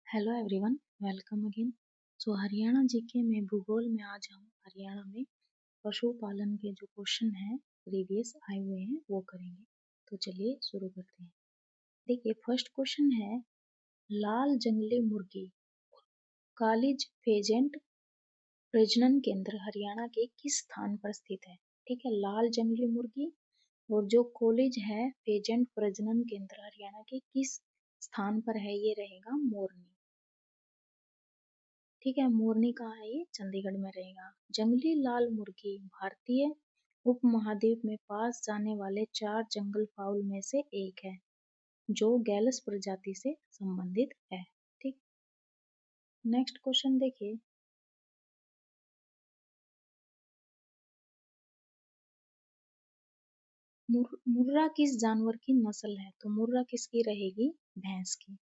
Hello everyone, welcome again. Haryana GK में भूगोल में आज हम हरियाणा में पशुपालन के जो क्वेश्चन हैं प्रीवियस आए हुए हैं वो करेंगे। तो चलिए शुरू करते हैं। देखिए, फर्स्ट क्वेश्चन है, लाल जंगली मुर्गी कालीज फेजेंट प्रजनन केंद्र हरियाणा के किस स्थान पर स्थित है? ठीक है, लाल जंगली मुर्गी और जो कॉलेज है फेजेंट प्रजनन केंद्र हरियाणा के किस स्थान पर है? ये रहेगा मोरनी। ठीक है, मोरनी कहाँ है? ये चंडीगढ़ में रहेगा। जंगली लाल मुर्गी भारतीय उपमहाद्वीप में पास जाने वाले 4 जंगल फाउल में से एक है जो गैलस प्रजाति से संबंधित है। ठीक, नेक्स्ट क्वेश्चन देखिए, मुर्रा किस जानवर की नस्ल है? तो मुर्रा किसकी रहेगी? भैंस की।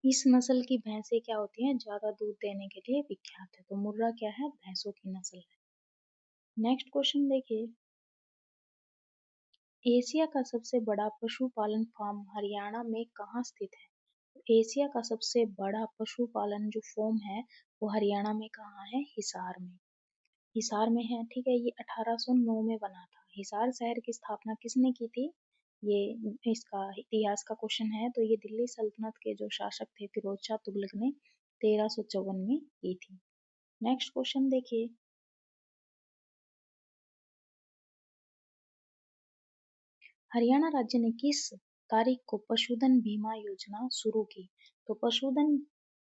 इस नस्ल की भैंसें क्या होती हैं? ज्यादा दूध देने के लिए विख्यात है। तो मुर्रा क्या है? भैंसों की नस्ल है। नेक्स्ट क्वेश्चन देखिए, एशिया का सबसे बड़ा पशुपालन फार्म हरियाणा में कहाँ स्थित है? एशिया का सबसे बड़ा पशुपालन जो फार्म है वो हरियाणा में कहाँ है? हिसार में। हिसार में है। ठीक है, ये 1809 में बना था। हिसार शहर की स्थापना किसने की थी? ये इसका इतिहास का क्वेश्चन है। तो ये दिल्ली सल्तनत के जो शासक थे फिरोज शाह तुगलक ने 1354 में की थी। नेक्स्ट क्वेश्चन देखिए, हरियाणा राज्य ने किस तारीख को पशुधन बीमा योजना शुरू की? तो पशुधन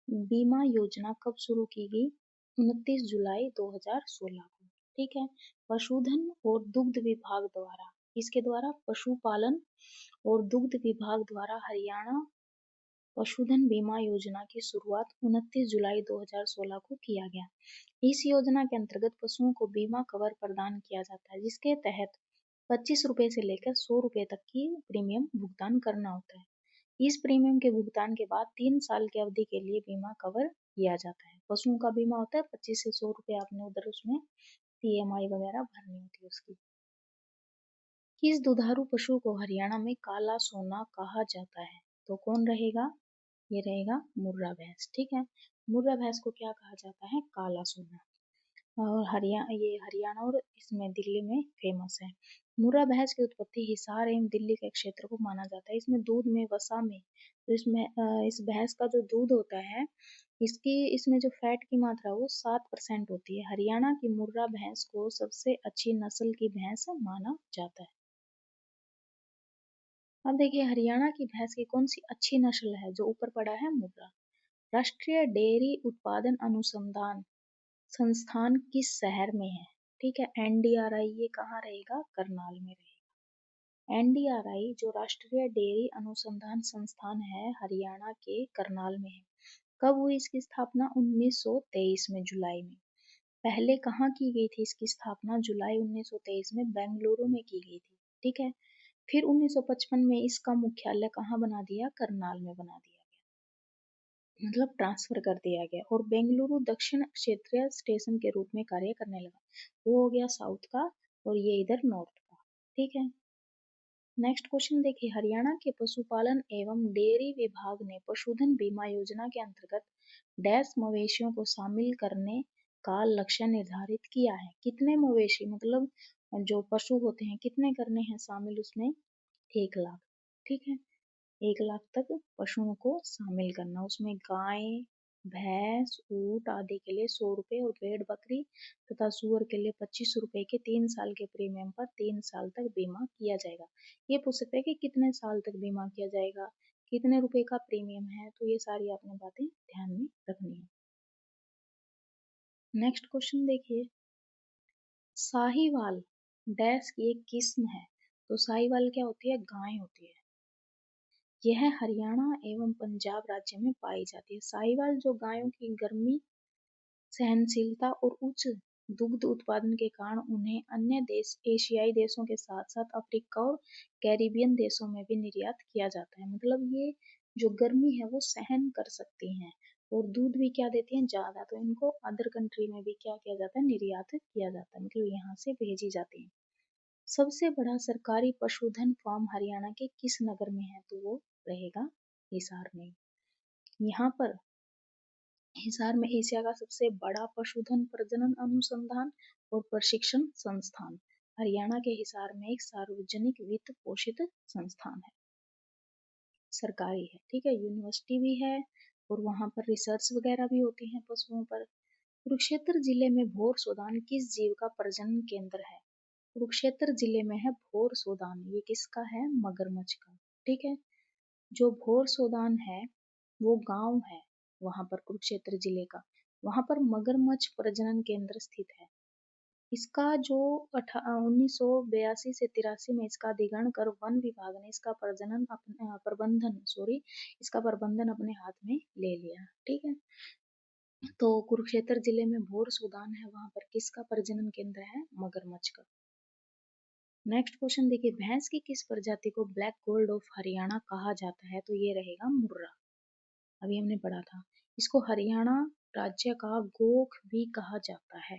बीमा योजना कब शुरू की गई? 29 जुलाई 2016 को। ठीक है, पशुधन और दुग्ध विभाग द्वारा, इसके द्वारा पशुपालन और दुग्ध विभाग द्वारा हरियाणा पशुधन बीमा योजना की शुरुआत 29 जुलाई 2016 को किया गया। इस योजना के अंतर्गत पशुओं को बीमा कवर प्रदान किया जाता है जिसके तहत 25 रुपए से लेकर 100 रुपए तक की प्रीमियम भुगतान करना होता है। इस प्रीमियम के भुगतान के बाद 3 साल की अवधि के लिए बीमा कवर किया जाता है। पशुओं का बीमा होता है 25 से 100 रुपए, आपने उधर उसमें पीएमआई वगैरह भरनी होती है उसकी। किस दुधारू पशु को हरियाणा में काला सोना कहा जाता है? तो कौन रहेगा? ये रहेगा मुर्रा भैंस। ठीक है, मुर्रा भैंस को क्या कहा जाता है? काला सोना। और हरियाणा और इसमें दिल्ली में फेमस है। मुर्रा भैंस की उत्पत्ति हिसार एवं दिल्ली के क्षेत्र को माना जाता है। इसमें दूध में वसा में तो इसमें इस भैंस का जो दूध होता है इसमें जो फैट की मात्रा है वो 7% होती है। हरियाणा की मुर्रा भैंस को सबसे अच्छी नस्ल की भैंस माना जाता है। अब देखिए, हरियाणा की भैंस की कौन सी अच्छी नस्ल है? जो ऊपर पड़ा है मुर्रा। राष्ट्रीय डेयरी उत्पादन अनुसंधान संस्थान किस शहर में है? ठीक है, एनडीआरआई ये कहाँ रहेगा? करनाल में रहेगा। एनडीआरआई जो राष्ट्रीय डेयरी अनुसंधान संस्थान है हरियाणा के करनाल में है। कब हुई इसकी स्थापना? 1923 में, जुलाई में। पहले कहाँ की गई थी इसकी स्थापना? जुलाई 1923 में बेंगलुरु में की गई थी। ठीक है, फिर 1955 में इसका मुख्यालय कहाँ बना दिया? करनाल में बना दिया, मतलब ट्रांसफर कर दिया गया। और बेंगलुरु दक्षिण क्षेत्रीय स्टेशन के रूप में कार्य करने लगा। वो हो गया साउथ का और ये इधर नॉर्थ का। ठीक है, नेक्स्ट क्वेश्चन देखिए, हरियाणा के पशुपालन एवं डेयरी विभाग ने पशुधन बीमा योजना के अंतर्गत डैश मवेशियों को शामिल करने का लक्ष्य निर्धारित किया है। कितने मवेशी, मतलब जो पशु होते हैं, कितने करने हैं शामिल उसमें? 1 लाख। ठीक है, 1 लाख तक पशुओं को शामिल करना। उसमें गाय, भैंस, ऊंट आदि के लिए 100 रुपए और भेड़ बकरी तथा सुअर के लिए 25 रुपए के 3 साल के प्रीमियम पर 3 साल तक बीमा किया जाएगा। ये पूछ सकते हैं कि कितने साल तक बीमा किया जाएगा, कितने रुपए का प्रीमियम है, तो ये सारी आपने बातें ध्यान में रखनी है। नेक्स्ट क्वेश्चन देखिए, साहीवाल डैश की एक किस्म है। तो साहीवाल क्या होती है? गाय होती है। यह हरियाणा एवं पंजाब राज्य में पाई जाती है। साहीवाल जो गायों की गर्मी सहनशीलता और उच्च दुग्ध उत्पादन के कारण उन्हें अन्य देश एशियाई देशों के साथ साथ अफ्रीका और कैरिबियन देशों में भी निर्यात किया जाता है। मतलब ये जो गर्मी है वो सहन कर सकती हैं और दूध भी क्या देती हैं? ज्यादा। तो इनको अदर कंट्री में भी क्या किया जाता है? निर्यात किया जाता है, मतलब यहाँ से भेजी जाती है। सबसे बड़ा सरकारी पशुधन फार्म हरियाणा के किस नगर में है? तो वो रहेगा हिसार में। यहाँ पर हिसार में एशिया का सबसे बड़ा पशुधन प्रजनन अनुसंधान और प्रशिक्षण संस्थान हरियाणा के हिसार में एक सार्वजनिक वित्त पोषित संस्थान है, सरकारी है, ठीक है, यूनिवर्सिटी भी है और वहाँ पर रिसर्च वगैरह भी होती है पशुओं पर। कुरुक्षेत्र जिले में भोर सोदान किस जीव का प्रजनन केंद्र है? कुरुक्षेत्र जिले में है भोर सोदान, ये किसका है? मगरमच्छ का, ठीक है। जो भोर सोदान है वो गांव है वहां पर कुरुक्षेत्र जिले का, वहां पर मगरमच्छ प्रजनन केंद्र स्थित है। इसका जो 1982 से 83 में इसका अधिग्रहण कर वन विभाग ने इसका इसका प्रबंधन अपने हाथ में ले लिया, ठीक है। तो कुरुक्षेत्र जिले में भोर सोदान है, वहां पर किसका प्रजनन केंद्र है? मगरमच्छ का। नेक्स्ट क्वेश्चन देखिए, भैंस की किस प्रजाति को ब्लैक गोल्ड ऑफ हरियाणा कहा जाता है? तो ये रहेगा मुर्रा, अभी हमने पढ़ा था। इसको हरियाणा राज्य का गोख भी कहा जाता है,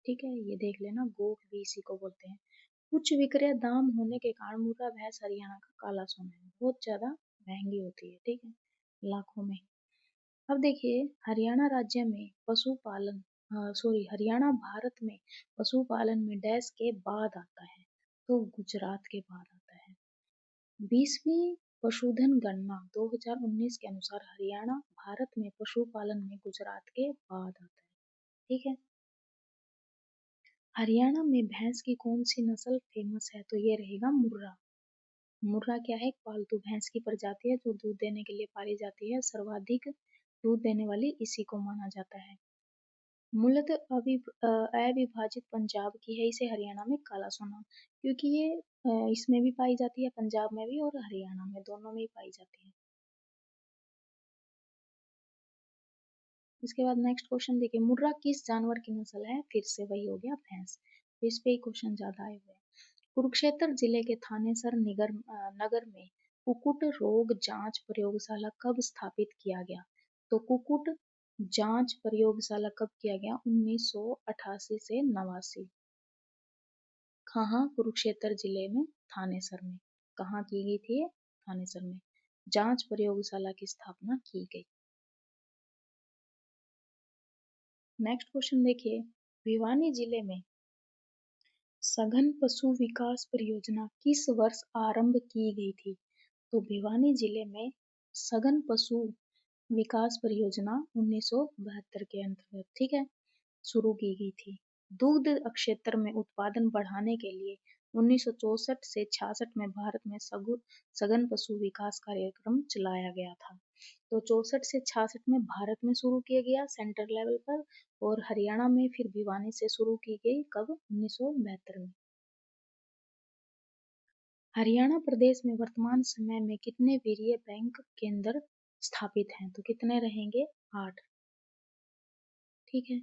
ठीक है, ये देख लेना, गोख भी इसी को बोलते हैं। उच्च विक्रय दाम होने के कारण मुर्रा भैंस हरियाणा का काला सोना है, बहुत ज्यादा महंगी होती है, ठीक है, लाखों में। अब देखिए, हरियाणा राज्य में पशुपालन हरियाणा भारत में पशुपालन में डैश के बाद आता है, तो गुजरात के बाद आता है। 20वीं पशुधन गणना 2019 के अनुसार हरियाणा भारत में पशुपालन में गुजरात के बाद आता है, ठीक है। हरियाणा में भैंस की कौन सी नस्ल फेमस है? तो ये रहेगा मुर्रा। मुर्रा क्या है? एक पालतू भैंस की प्रजाति है जो दूध देने के लिए पाली जाती है, सर्वाधिक दूध देने वाली इसी को माना जाता है। मूलतः अविभाजित पंजाब की है इसे हरियाणा में काला सोना, क्योंकि ये इसमें भी पाई जाती है, पंजाब में भी और हरियाणा में, दोनों में ही पाई जाती है। इसके बाद नेक्स्ट क्वेश्चन देखिए, मुर्रा किस जानवर की नस्ल है? फिर से वही हो गया, भैंस, तो इस पे ही क्वेश्चन ज्यादा आए हुए हैं। कुरुक्षेत्र जिले के थानेसर नगर में कुक्कुट रोग जांच प्रयोगशाला कब स्थापित किया गया? तो कुक्कुट जांच प्रयोगशाला कब किया गया? 1988 से 89। कहाँ? कुरुक्षेत्र जिले में, थानेसर में। कहाँ की गई थी? थानेसर में जांच प्रयोगशाला की स्थापना की गई। नेक्स्ट क्वेश्चन देखिए, भिवानी जिले में सघन पशु विकास परियोजना किस वर्ष आरंभ की गई थी? तो भिवानी जिले में सघन पशु विकास परियोजना 1972 के अंतर्गत, ठीक है, शुरू की गई थी। दुग्ध क्षेत्र में उत्पादन बढ़ाने के लिए 1964 से 66 में भारत में सघन पशु विकास कार्यक्रम चलाया गया था। तो 64 से 66 में भारत में शुरू किया गया सेंटर लेवल पर, और हरियाणा में फिर भिवानी से शुरू की गई कब? 1972 में। हरियाणा प्रदेश में वर्तमान समय में कितने वीर्य बैंक केंद्र स्थापित हैं? तो कितने रहेंगे? 8, ठीक है।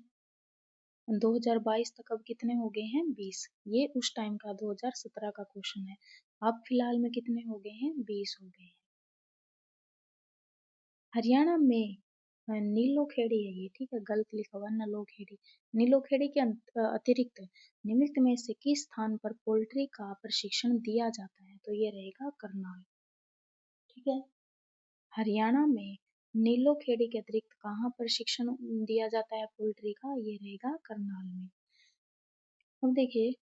2022 तक अब कितने हो गए हैं? 20। ये उस टाइम का 2017 का क्वेश्चन है। अब फिलहाल में कितने हो गए हैं? 20 हो गए हैं। हरियाणा में नीलोखेड़ी है ये, ठीक है, गलत लिखा हुआ नलोखेड़ी। नीलोखेड़ी के अतिरिक्त निम्नलिखित में से किस स्थान पर पोल्ट्री का प्रशिक्षण दिया जाता है? तो ये रहेगा करनाल, ठीक है। हरियाणा में नीलोखेड़ी के अतिरिक्त कहाँ प्रशिक्षण दिया जाता है पोल्ट्री का? ये रहेगा करनाल में। अब देखिए,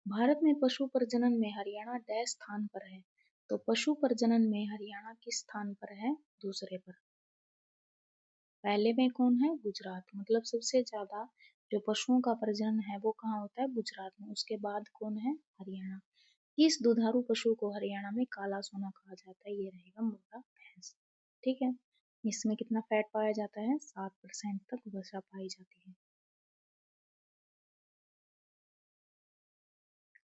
भारत में पशु प्रजनन में हरियाणा डैश स्थान पर है? तो पशु प्रजनन में हरियाणा किस स्थान पर है? दूसरे पर। पहले में कौन है? गुजरात, मतलब सबसे ज्यादा जो पशुओं का प्रजनन है वो कहाँ होता है? गुजरात में। उसके बाद कौन है? हरियाणा। किस दुधारू पशु को हरियाणा में काला सोना कहा जाता है? ये रहेगा मुर्रा भैंस, ठीक है। इसमें कितना फैट पाया जाता है? 7% तक वसा पाई जाती है।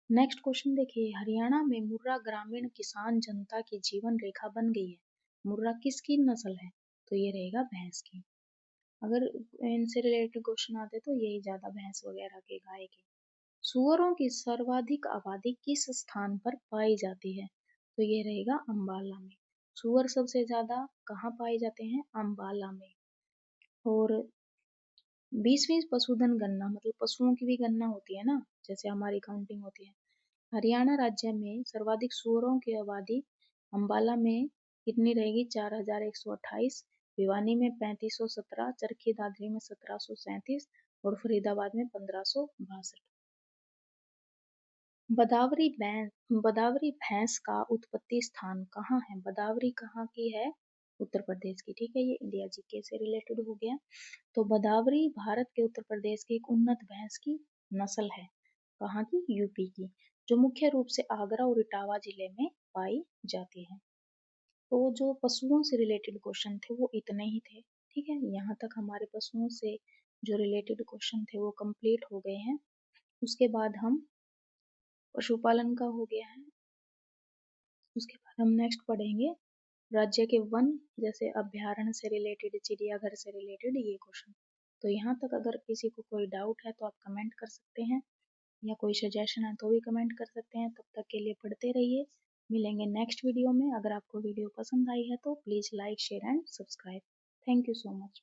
नेक्स्ट क्वेश्चन देखिए, हरियाणा में मुर्रा ग्रामीण किसान जनता की जीवन रेखा बन गई है, मुर्रा किसकी नस्ल है? तो ये रहेगा भैंस की। अगर इनसे रिलेटेड क्वेश्चन आते तो यही ज्यादा, भैंस वगैरह के, गाय के। सुअरों की सर्वाधिक आबादी किस स्थान पर पाई जाती है? तो ये रहेगा अंबाला में। सुअर सबसे ज्यादा कहाँ पाए जाते हैं? अंबाला में। और 20वीं पशुधन गणना, मतलब पशुओं की भी गणना होती है ना, जैसे हमारी काउंटिंग होती है। हरियाणा राज्य में सर्वाधिक सुअरों की आबादी अंबाला में कितनी रहेगी 4128, भिवानी में 3517, चरखी दादरी में 1737 और फरीदाबाद में 1562। बदावरी भैंस का उत्पत्ति स्थान कहाँ है? बदावरी कहाँ की है? उत्तर प्रदेश की। ठीक है, ये इंडिया जीके से रिलेटेड हो गया। तो बदावरी भारत के उत्तर प्रदेश की एक उन्नत भैंस की नस्ल है। कहाँ की? यूपी की, जो मुख्य रूप से आगरा और इटावा जिले में पाई जाती है। तो जो पशुओं से रिलेटेड क्वेश्चन थे वो इतने ही थे। ठीक है, यहाँ तक हमारे पशुओं से जो रिलेटेड क्वेश्चन थे वो कंप्लीट हो गए हैं। उसके बाद हम पशुपालन का हो गया है। उसके बाद हम नेक्स्ट पढ़ेंगे राज्य के वन, जैसे अभ्यारण्य से रिलेटेड, चिड़ियाघर से रिलेटेड ये क्वेश्चन। तो यहाँ तक अगर किसी को कोई डाउट है तो आप कमेंट कर सकते हैं, या कोई सजेशन है तो भी कमेंट कर सकते हैं। तब तक के लिए पढ़ते रहिए। मिलेंगे नेक्स्ट वीडियो में। अगर आपको वीडियो पसंद आई है तो please like, share and subscribe. Thank you so much.